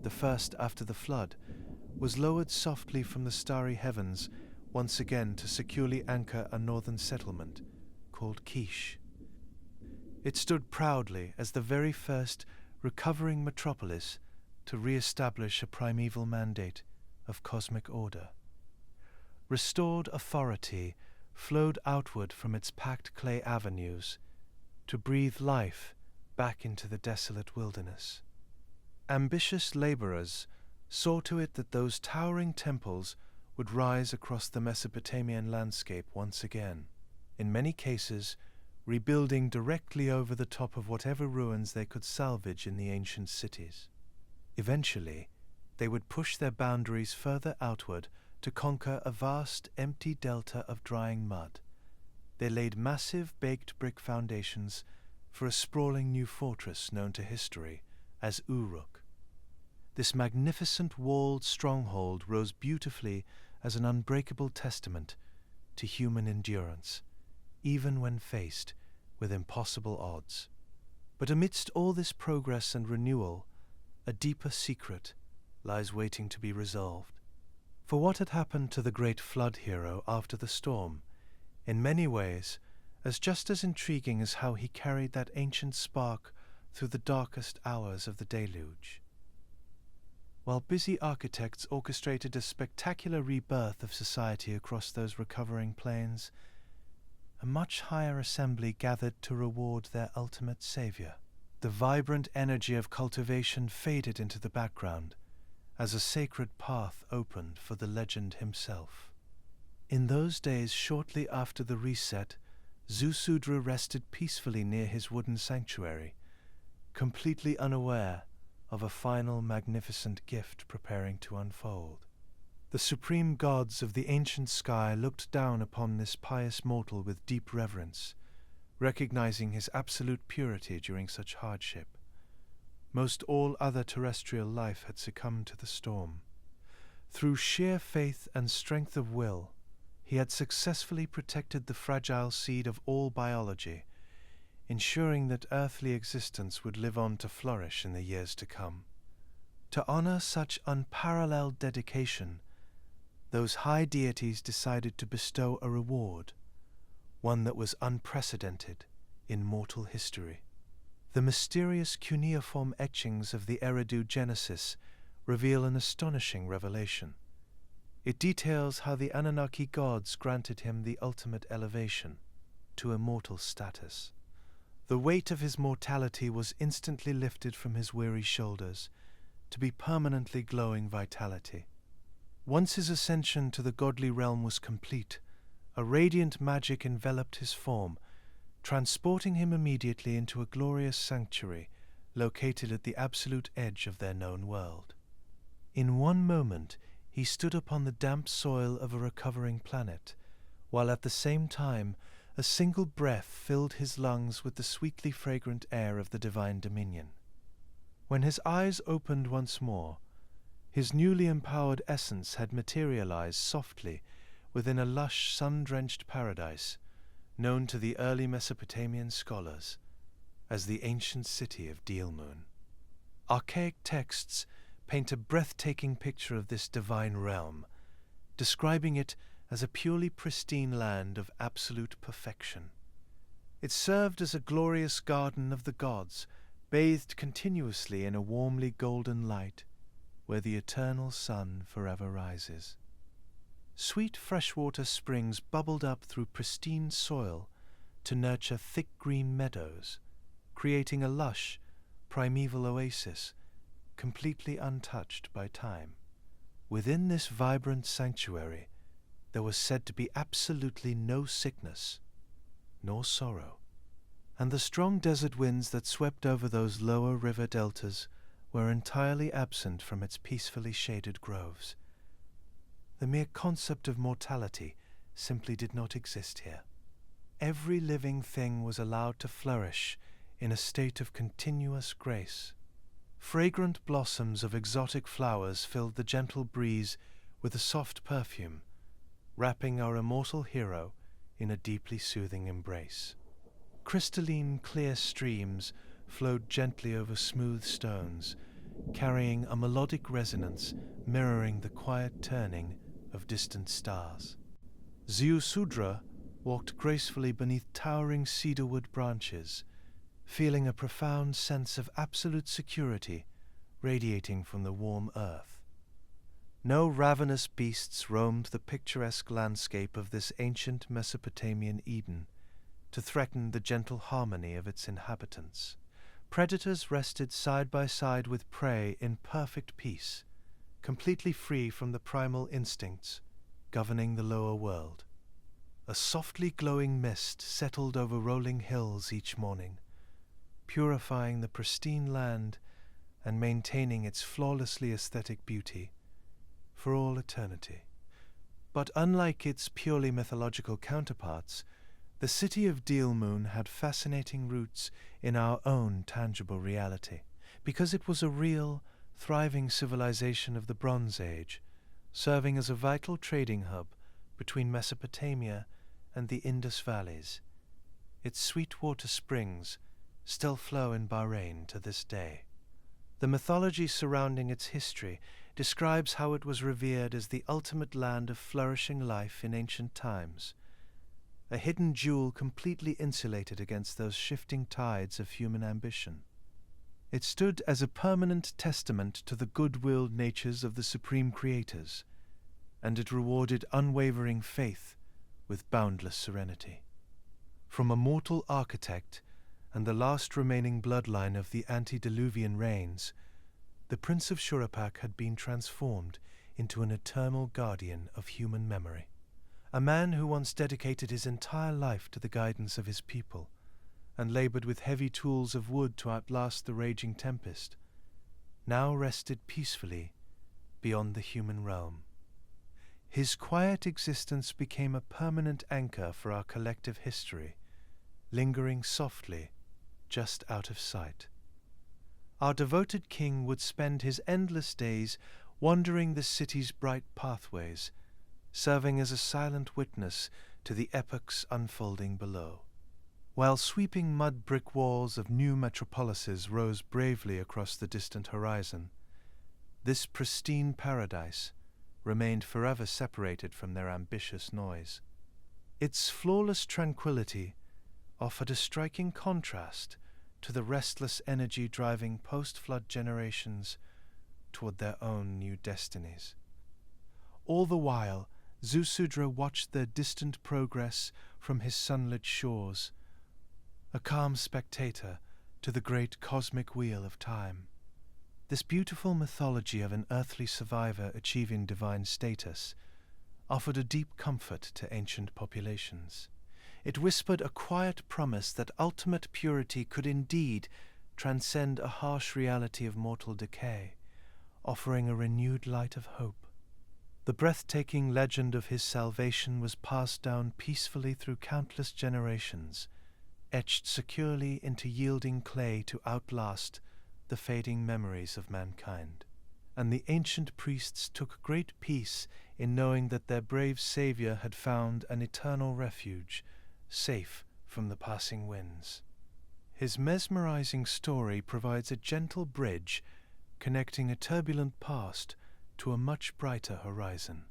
the first after the flood, was lowered softly from the starry heavens once again to securely anchor a northern settlement called Quiche. It stood proudly as the very first recovering metropolis to re-establish a primeval mandate of cosmic order. Restored authority flowed outward from its packed clay avenues to breathe life back into the desolate wilderness. Ambitious laborers saw to it that those towering temples would rise across the Mesopotamian landscape once again, in many cases rebuilding directly over the top of whatever ruins they could salvage in the ancient cities. Eventually, they would push their boundaries further outward to conquer a vast, empty delta of drying mud. They laid massive baked brick foundations for a sprawling new fortress known to history as Uruk. This magnificent walled stronghold rose beautifully as an unbreakable testament to human endurance, even when faced with impossible odds. But amidst all this progress and renewal, a deeper secret lies waiting to be resolved. For what had happened to the great flood hero after the storm, in many ways, as just as intriguing as how he carried that ancient spark through the darkest hours of the deluge. While busy architects orchestrated a spectacular rebirth of society across those recovering plains, a much higher assembly gathered to reward their ultimate savior. The vibrant energy of cultivation faded into the background as a sacred path opened for the legend himself. In those days shortly after the reset, Ziusudra rested peacefully near his wooden sanctuary, completely unaware of a final magnificent gift preparing to unfold. The supreme gods of the ancient sky looked down upon this pious mortal with deep reverence, recognizing his absolute purity during such hardship. Most all other terrestrial life had succumbed to the storm. Through sheer faith and strength of will, he had successfully protected the fragile seed of all biology, ensuring that earthly existence would live on to flourish in the years to come. To honor such unparalleled dedication, those high deities decided to bestow a reward, one that was unprecedented in mortal history. The mysterious cuneiform etchings of the Eridu Genesis reveal an astonishing revelation. It details how the Anunnaki Gods granted him the ultimate elevation to immortal status. The weight of his mortality was instantly lifted from his weary shoulders to be permanently glowing vitality. Once his ascension to the godly realm was complete, a radiant magic enveloped his form, transporting him immediately into a glorious sanctuary located at the absolute edge of their known world. In one moment, he stood upon the damp soil of a recovering planet, while at the same time A single breath filled his lungs with the sweetly fragrant air of the divine dominion. When his eyes opened once more, his newly empowered essence had materialized softly within a lush, sun-drenched paradise known to the early Mesopotamian scholars as the ancient city of Deluge. Archaic texts paint a breathtaking picture of this divine realm, describing it as a purely pristine land of absolute perfection. It served as a glorious garden of the gods, bathed continuously in a warmly golden light, where the eternal sun forever rises. Sweet freshwater springs bubbled up through pristine soil to nurture thick green meadows, creating a lush, primeval oasis, completely untouched by time. Within this vibrant sanctuary, there was said to be absolutely no sickness, nor sorrow, and the strong desert winds that swept over those lower river deltas were entirely absent from its peacefully shaded groves. The mere concept of mortality simply did not exist here. Every living thing was allowed to flourish in a state of continuous grace. Fragrant blossoms of exotic flowers filled the gentle breeze with a soft perfume, wrapping our immortal hero in a deeply soothing embrace. Crystalline, clear streams flowed gently over smooth stones, carrying a melodic resonance mirroring the quiet turning of distant stars. Ziusudra walked gracefully beneath towering cedarwood branches, feeling a profound sense of absolute security radiating from the warm earth. No ravenous beasts roamed the picturesque landscape of this ancient Mesopotamian Eden to threaten the gentle harmony of its inhabitants. Predators rested side by side with prey in perfect peace, completely free from the primal instincts governing the lower world. A softly glowing mist settled over rolling hills each morning, purifying the pristine land and maintaining its flawlessly aesthetic beauty for all eternity. But unlike its purely mythological counterparts, the city of Deluge had fascinating roots in our own tangible reality, because it was a real, thriving civilization of the Bronze Age, serving as a vital trading hub between Mesopotamia and the Indus valleys. Its sweet-water springs still flow in Bahrain to this day. The mythology surrounding its history describes how it was revered as the ultimate land of flourishing life in ancient times, a hidden jewel completely insulated against those shifting tides of human ambition. It stood as a permanent testament to the good-willed natures of the supreme creators, and it rewarded unwavering faith with boundless serenity. From a mortal architect and the last remaining bloodline of the antediluvian reigns, the Prince of Shuruppak had been transformed into an eternal guardian of human memory. A man who once dedicated his entire life to the guidance of his people and labored with heavy tools of wood to outlast the raging tempest, now rested peacefully beyond the human realm. His quiet existence became a permanent anchor for our collective history, lingering softly just out of sight. Our devoted king would spend his endless days wandering the city's bright pathways, serving as a silent witness to the epochs unfolding below. While sweeping mud brick walls of new metropolises rose bravely across the distant horizon, this pristine paradise remained forever separated from their ambitious noise. Its flawless tranquility offered a striking contrast to the restless energy driving post-flood generations toward their own new destinies. All the while, Ziusudra watched their distant progress from his sunlit shores, a calm spectator to the great cosmic wheel of time. This beautiful mythology of an earthly survivor achieving divine status offered a deep comfort to ancient populations. It whispered a quiet promise that ultimate purity could indeed transcend a harsh reality of mortal decay, offering a renewed light of hope. The breathtaking legend of his salvation was passed down peacefully through countless generations, etched securely into yielding clay to outlast the fading memories of mankind. And the ancient priests took great peace in knowing that their brave Saviour had found an eternal refuge, safe from the passing winds. His mesmerizing story provides a gentle bridge connecting a turbulent past to a much brighter horizon.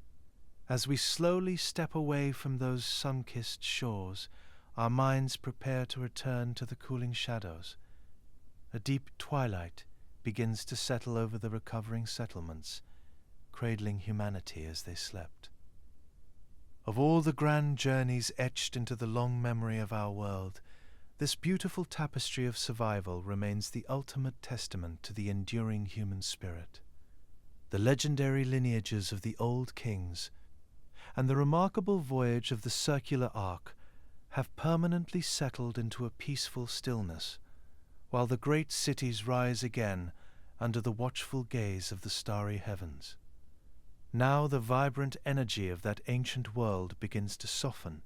As we slowly step away from those sun-kissed shores, our minds prepare to return to the cooling shadows. A deep twilight begins to settle over the recovering settlements, cradling humanity as they slept. Of all the grand journeys etched into the long memory of our world, this beautiful tapestry of survival remains the ultimate testament to the enduring human spirit. The legendary lineages of the old kings and the remarkable voyage of the circular ark have permanently settled into a peaceful stillness, while the great cities rise again under the watchful gaze of the starry heavens. Now the vibrant energy of that ancient world begins to soften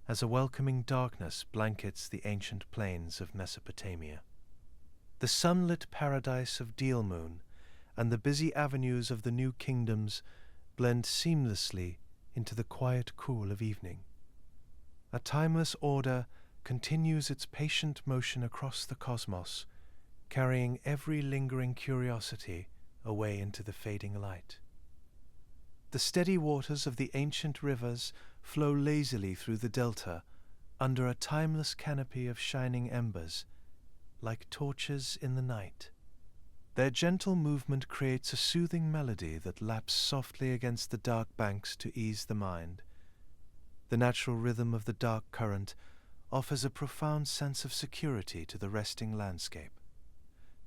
as a welcoming darkness blankets the ancient plains of Mesopotamia. The sunlit paradise of Dealmoon and the busy avenues of the new kingdoms blend seamlessly into the quiet cool of evening. A timeless order continues its patient motion across the cosmos, carrying every lingering curiosity away into the fading light. The steady waters of the ancient rivers flow lazily through the delta under a timeless canopy of shining embers, like torches in the night. Their gentle movement creates a soothing melody that laps softly against the dark banks to ease the mind. The natural rhythm of the dark current offers a profound sense of security to the resting landscape.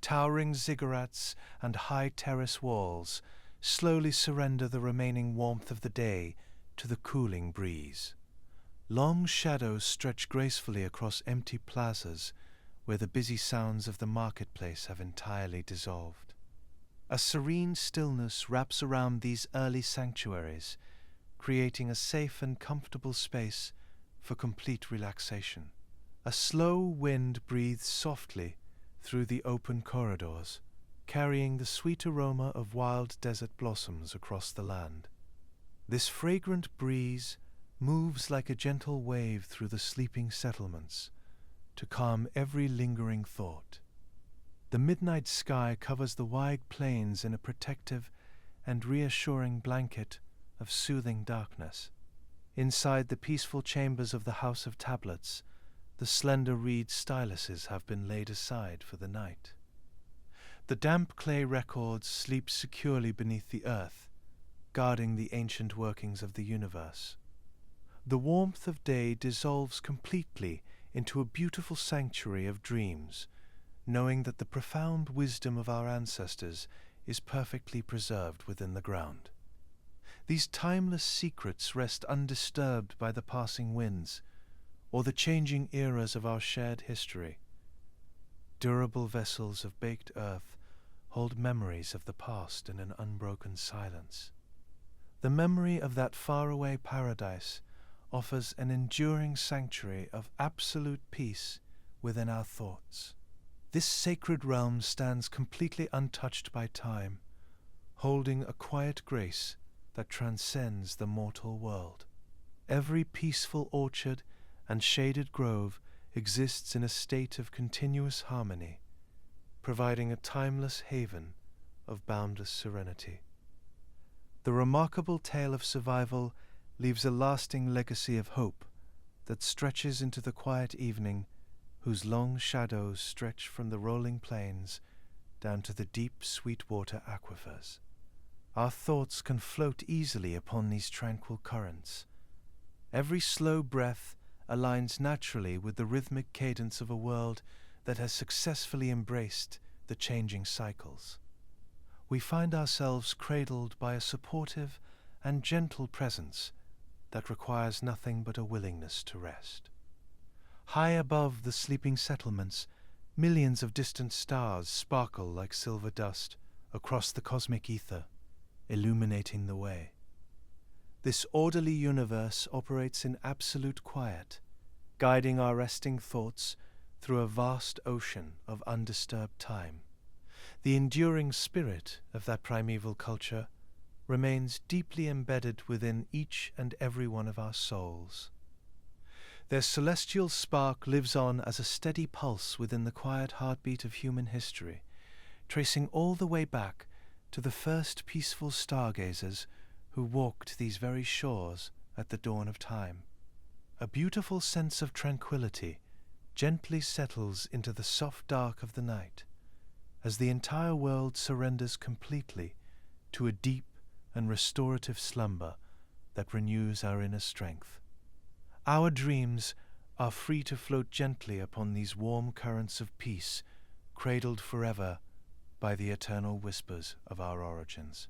Towering ziggurats and high terrace walls slowly surrender the remaining warmth of the day to the cooling breeze. Long shadows stretch gracefully across empty plazas where the busy sounds of the marketplace have entirely dissolved. A serene stillness wraps around these early sanctuaries, creating a safe and comfortable space for complete relaxation. A slow wind breathes softly through the open corridors, carrying the sweet aroma of wild desert blossoms across the land. This fragrant breeze moves like a gentle wave through the sleeping settlements to calm every lingering thought. The midnight sky covers the wide plains in a protective and reassuring blanket of soothing darkness. Inside the peaceful chambers of the House of Tablets, the slender reed styluses have been laid aside for the night. The damp clay records sleep securely beneath the earth, guarding the ancient workings of the universe. The warmth of day dissolves completely into a beautiful sanctuary of dreams, knowing that the profound wisdom of our ancestors is perfectly preserved within the ground. These timeless secrets rest undisturbed by the passing winds or the changing eras of our shared history. Durable vessels of baked earth hold memories of the past in an unbroken silence. The memory of that faraway paradise offers an enduring sanctuary of absolute peace within our thoughts. This sacred realm stands completely untouched by time, holding a quiet grace that transcends the mortal world. Every peaceful orchard and shaded grove exists in a state of continuous harmony, providing a timeless haven of boundless serenity. The remarkable tale of survival leaves a lasting legacy of hope that stretches into the quiet evening, whose long shadows stretch from the rolling plains down to the deep sweet-water aquifers. Our thoughts can float easily upon these tranquil currents. Every slow breath aligns naturally with the rhythmic cadence of a world that has successfully embraced the changing cycles. We find ourselves cradled by a supportive and gentle presence that requires nothing but a willingness to rest. High above the sleeping settlements, millions of distant stars sparkle like silver dust across the cosmic ether, illuminating the way. This orderly universe operates in absolute quiet, guiding our resting thoughts through a vast ocean of undisturbed time. The enduring spirit of that primeval culture remains deeply embedded within each and every one of our souls. Their celestial spark lives on as a steady pulse within the quiet heartbeat of human history, tracing all the way back to the first peaceful stargazers who walked these very shores at the dawn of time. A beautiful sense of tranquility gently settles into the soft dark of the night, as the entire world surrenders completely to a deep and restorative slumber that renews our inner strength. Our dreams are free to float gently upon these warm currents of peace, cradled forever by the eternal whispers of our origins.